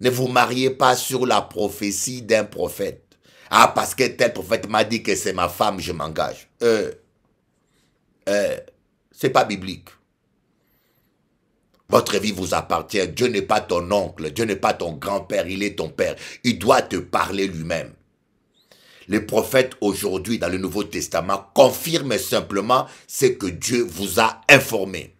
Ne vous mariez pas sur la prophétie d'un prophète. Ah, parce que tel prophète m'a dit que c'est ma femme, je m'engage. C'est pas biblique. Votre vie vous appartient. Dieu n'est pas ton oncle. Dieu n'est pas ton grand-père. Il est ton père. Il doit te parler lui-même. Les prophètes aujourd'hui dans le Nouveau Testament confirment simplement ce que Dieu vous a informé.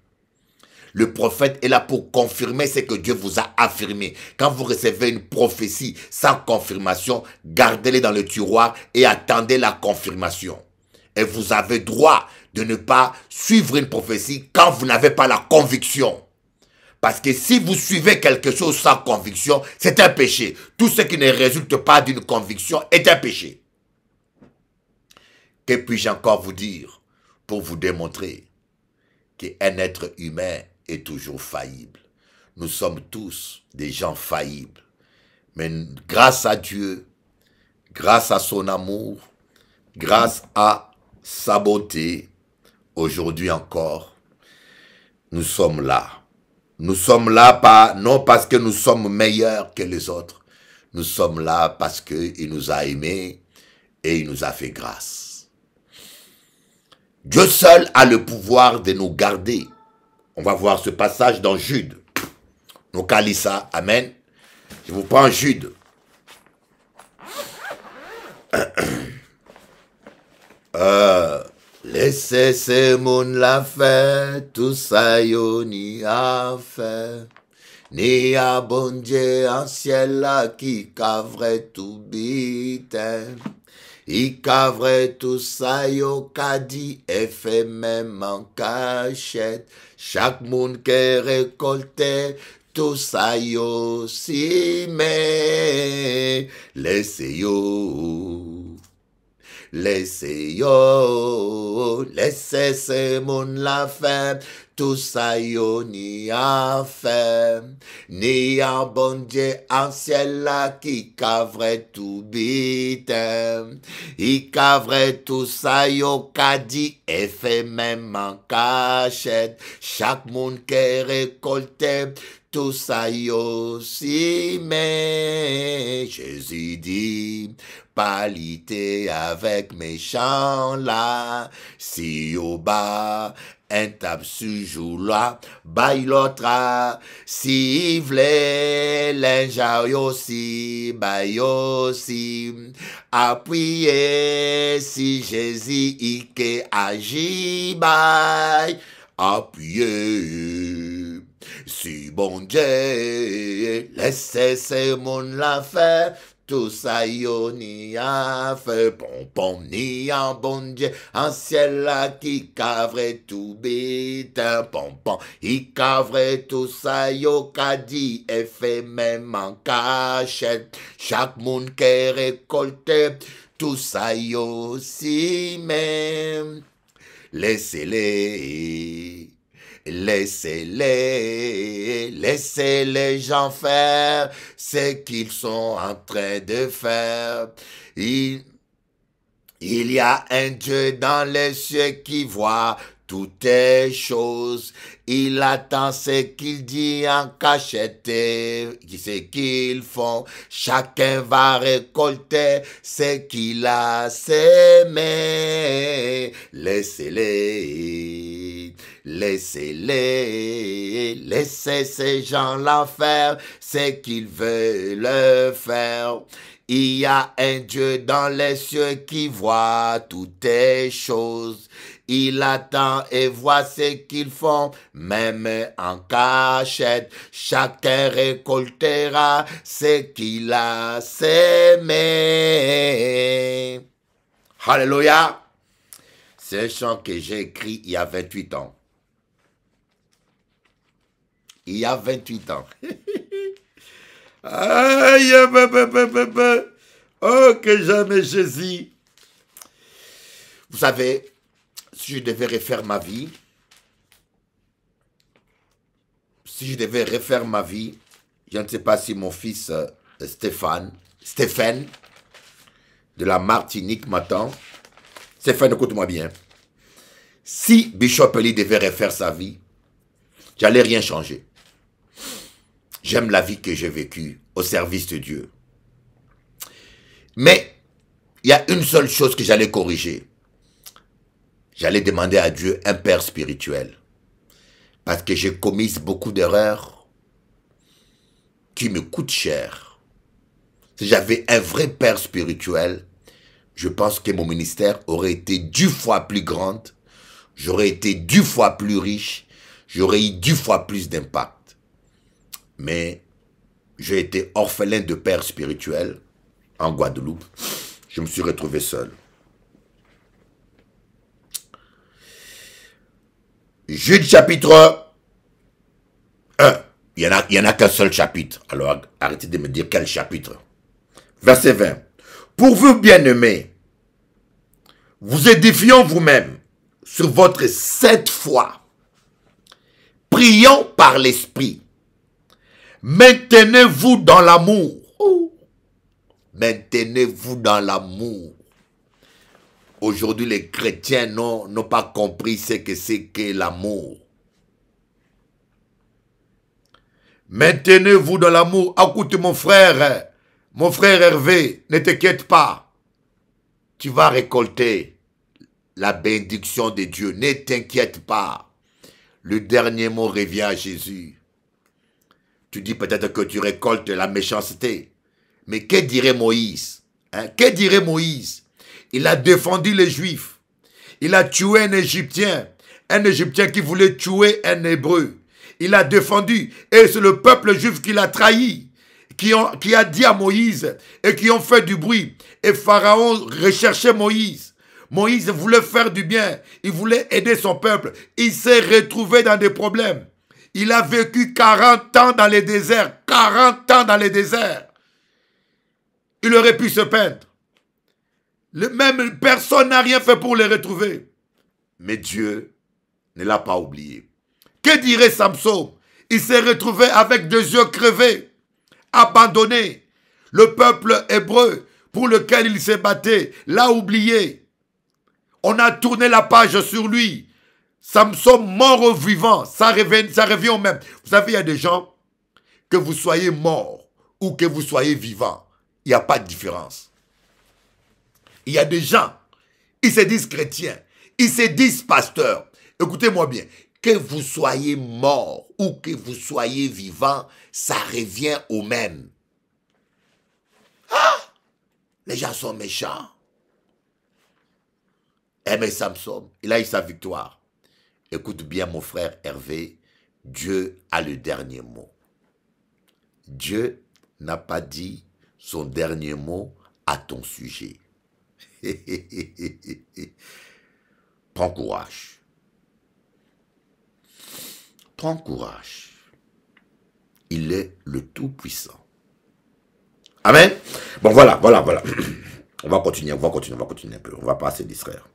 Le prophète est là pour confirmer ce que Dieu vous a affirmé. Quand vous recevez une prophétie sans confirmation, gardez-les dans le tiroir et attendez la confirmation. Et vous avez droit de ne pas suivre une prophétie quand vous n'avez pas la conviction. Parce que si vous suivez quelque chose sans conviction, c'est un péché. Tout ce qui ne résulte pas d'une conviction est un péché. Que puis-je encore vous dire pour vous démontrer qu'un être humain est toujours faillible? Nous sommes tous des gens faillibles. Mais grâce à Dieu, grâce à son amour, grâce à sa bonté, aujourd'hui encore, nous sommes là. Nous sommes là non parce que nous sommes meilleurs que les autres. Nous sommes là parce qu'il nous a aimés et il nous a fait grâce. Dieu seul a le pouvoir de nous garder. On va voir ce passage dans Jude. Nous calissa, amen. Je vous prends Jude. Laissez ces moun la fait, tout ça yo ni a fait. Ni a bon Dieu en ciel là qui cavre tout bite. I cavre tout ça yo kadi et fait même en cachette. Chaque monde qui récolté tout ça yo si mais laissez yo. Laissez yo, laissez ces moun la fait, tout ça yo ni a fait, ni en bon Dieu en ciel là qui cavre tout bite, il cavre tout ça yo kadi et fait même en cachette, chaque monde qui récolté, tout ça yo si mais Jésus dit, palité avec mes chants là, si yo bas, un tap sujou là, bay l'autre, si vle, l'enja yo si, bay yo si, appuyez, si Jésus ike agi bay, appuyez. Si bon Dieu, laissez ces moun la faire, tout ça yo ni a fait, pom ni en bon Dieu, en ciel là qui cavre tout bite, pom, il cavre tout ça yo kadi, et fait même en cachette, chaque moun qui récolte, tout ça yo si même, laissez-les. Laissez les gens faire ce qu'ils sont en train de faire. Il y a un Dieu dans les cieux qui voit toutes les choses. Il attend ce qu'il dit en cachette, ce qu'ils font. Chacun va récolter ce qu'il a semé. Laissez-les. Laissez ces gens-là faire ce qu'ils veulent faire. Il y a un Dieu dans les cieux qui voit toutes les choses. Il attend et voit ce qu'ils font, même en cachette. Chacun récoltera ce qu'il a semé. Alléluia. C'est un chant que j'ai écrit il y a 28 ans. il y a 28 ans. Aïe, oh, que jamais Jésus. Vous savez, si je devais refaire ma vie, je ne sais pas si mon fils Stéphane, de la Martinique m'attend. Stéphane, écoute-moi bien. Si Bishop Eli devait refaire sa vie, j'allais rien changer. J'aime la vie que j'ai vécue au service de Dieu. Mais il y a une seule chose que j'allais corriger. J'allais demander à Dieu un père spirituel. Parce que j'ai commis beaucoup d'erreurs qui me coûtent cher. Si j'avais un vrai père spirituel, je pense que mon ministère aurait été 10 fois plus grand, j'aurais été 10 fois plus riche, j'aurais eu 10 fois plus d'impact. Mais j'ai été orphelin de père spirituel en Guadeloupe. Je me suis retrouvé seul. Jude chapitre 1. Il y en a qu'un seul chapitre. Alors arrêtez de me dire quel chapitre. Verset 20. Pour vous, bien-aimés, vous édifions vous-même sur votre sainte foi. Prions par l'esprit. Maintenez-vous dans l'amour. Maintenez-vous dans l'amour. Aujourd'hui, les chrétiens n'ont pas compris ce que c'est que l'amour. Maintenez-vous dans l'amour. Écoute mon frère Hervé, ne t'inquiète pas. Tu vas récolter la bénédiction de Dieu. Ne t'inquiète pas. Le dernier mot revient à Jésus. Tu dis peut-être que tu récoltes la méchanceté. Mais que dirait Moïse? Que dirait Moïse? Il a défendu les Juifs. Il a tué un Égyptien qui voulait tuer un Hébreu. Il a défendu. Et c'est le peuple juif qui l'a trahi, qui a dit à Moïse et qui ont fait du bruit. Et Pharaon recherchait Moïse. Moïse voulait faire du bien. Il voulait aider son peuple. Il s'est retrouvé dans des problèmes. Il a vécu 40 ans dans les déserts. 40 ans dans les déserts. Il aurait pu se peindre. Même personne n'a rien fait pour les retrouver. Mais Dieu ne l'a pas oublié. Que dirait Samson? Il s'est retrouvé avec des yeux crevés, abandonné. Le peuple hébreu pour lequel il s'est battu l'a oublié. On a tourné la page sur lui. Samson mort au vivant, ça revient au même. Vous savez, il y a des gens, que vous soyez mort ou que vous soyez vivant, il n'y a pas de différence. Il y a des gens, ils se disent chrétiens, ils se disent pasteurs. Écoutez-moi bien, que vous soyez mort ou que vous soyez vivant, ça revient au même. Ah! Les gens sont méchants. Eh mais Samson, il a eu sa victoire. Écoute bien mon frère Hervé, Dieu a le dernier mot. Dieu n'a pas dit son dernier mot à ton sujet. Prends courage. Prends courage. Il est le Tout-Puissant. Amen. Bon, voilà. On va continuer un peu. On ne va pas se distraire.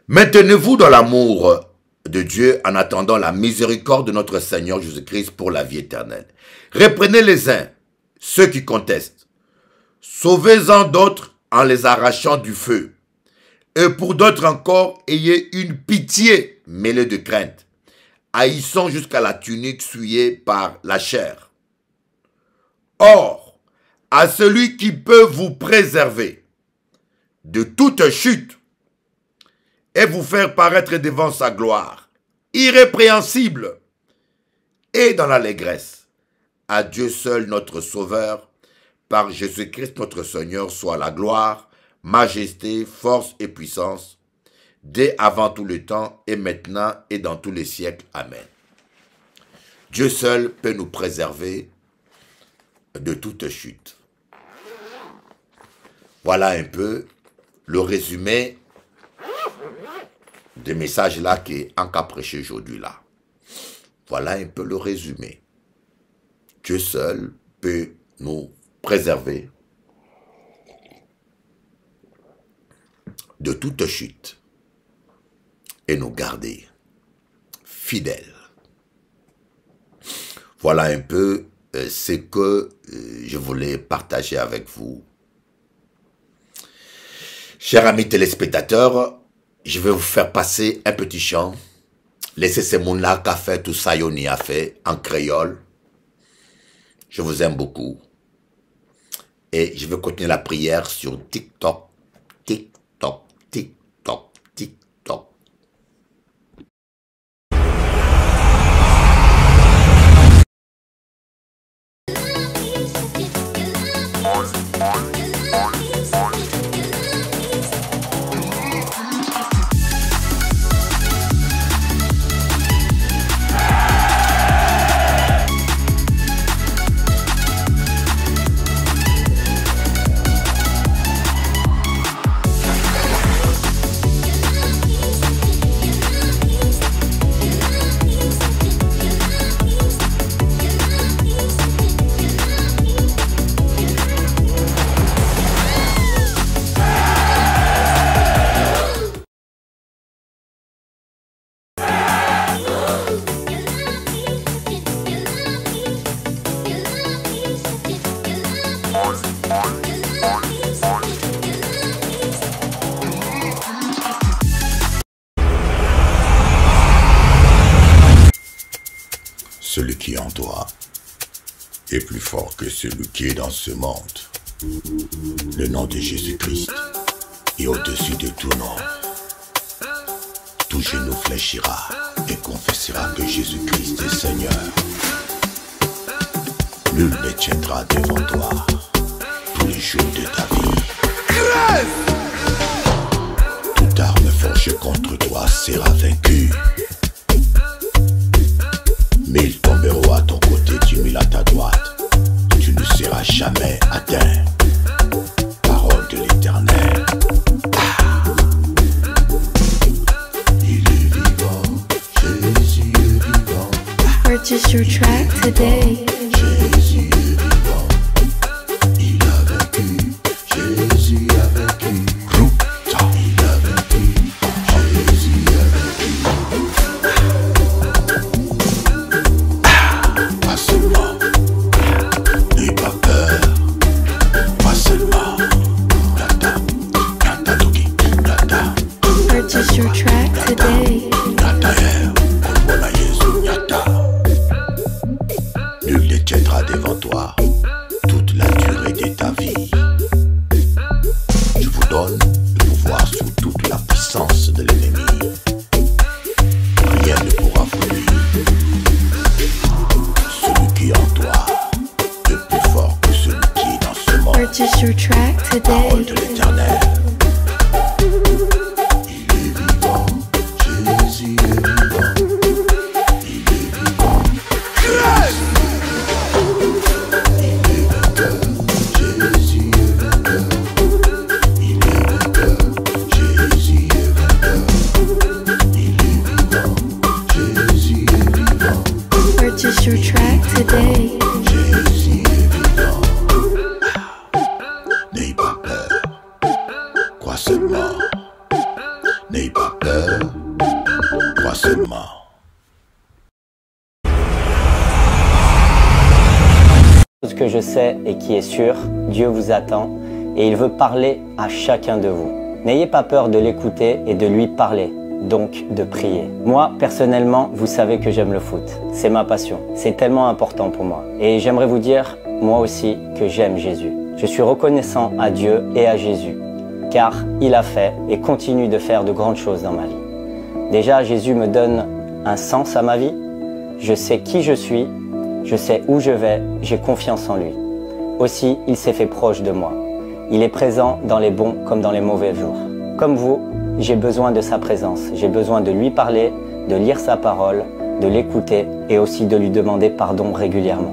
Maintenez-vous dans l'amour de Dieu en attendant la miséricorde de notre Seigneur Jésus-Christ pour la vie éternelle. Reprenez les uns, ceux qui contestent. Sauvez-en d'autres en les arrachant du feu. Et pour d'autres encore, ayez une pitié mêlée de crainte, haïssant jusqu'à la tunique souillée par la chair. Or, à celui qui peut vous préserver de toute chute et vous faire paraître devant sa gloire, irrépréhensible et dans l'allégresse, à Dieu seul notre Sauveur, par Jésus-Christ notre Seigneur, soit la gloire, majesté, force et puissance, dès avant tout le temps, et maintenant, et dans tous les siècles. Amen. Dieu seul peut nous préserver de toute chute. Voilà un peu le résumé des messages là qui est encore prêché aujourd'hui là. Voilà un peu le résumé. Dieu seul peut nous préserver de toute chute et nous garder fidèles. Voilà un peu ce que je voulais partager avec vous. Chers amis téléspectateurs, je vais vous faire passer un petit chant. Laissez ces mots-là qu'a fait tout ça, Yoni a fait en créole. Je vous aime beaucoup. Et je vais continuer la prière sur TikTok, TikTok, TikTok, TikTok. Celui qui est en toi est plus fort que celui qui est dans ce monde. Le nom de Jésus-Christ est au-dessus de tout nom. Tout genou fléchira et confessera que Jésus-Christ est Seigneur. Nul ne tiendra devant toi tous les jours de ta vie. Toute arme forgée contre toi sera vaincue. 1000 tomberont à ton côté, 10 000 à ta droite. Tu ne seras jamais atteint. Parole de l'Éternel. Il est vivant, Jésus est vivant. Purchase your track today. Jésus est vivant. Il a vaincu. Jésus a vaincu. Il a vaincu. Jésus a vaincu. Pas seulement. N'aie pas peur. Pas seulement. Nata. Nata Doki. Nata. Purchase your track today. Nata Air. Voilà Jésus. Nata. Nul ne tiendra devant toi toute la durée de ta vie. Je vous donne le pouvoir sur toute la puissance de l'ennemi. Rien ne pourra vous nuire. Celui qui est en toi est plus fort que celui qui est dans ce monde. Purchase your track Parole today. de l'Éternel. Il est vivant, Jésus est vivant. Il est vivant, Jésus est vivant. Il est vainqueur, Jésus est vainqueur. Il est vainqueur, Jésus est vainqueur. Il est vivant, Jésus est vivant. Purchase your track today. Jésus est vivant. N'aie pas peur, crois seulement. N'aie pas peur, crois seulement. Ce que je sais et qui est sûr, Dieu vous attend et il veut parler à chacun de vous. N'ayez pas peur de l'écouter et de lui parler, donc de prier. Moi, personnellement, vous savez que j'aime le foot. C'est ma passion. C'est tellement important pour moi. Et j'aimerais vous dire, moi aussi, que j'aime Jésus. Je suis reconnaissant à Dieu et à Jésus, car il a fait et continue de faire de grandes choses dans ma vie. Déjà, Jésus me donne un sens à ma vie. Je sais qui je suis, je sais où je vais, j'ai confiance en lui. Aussi, il s'est fait proche de moi. Il est présent dans les bons comme dans les mauvais jours. Comme vous, j'ai besoin de sa présence. J'ai besoin de lui parler, de lire sa parole, de l'écouter et aussi de lui demander pardon régulièrement.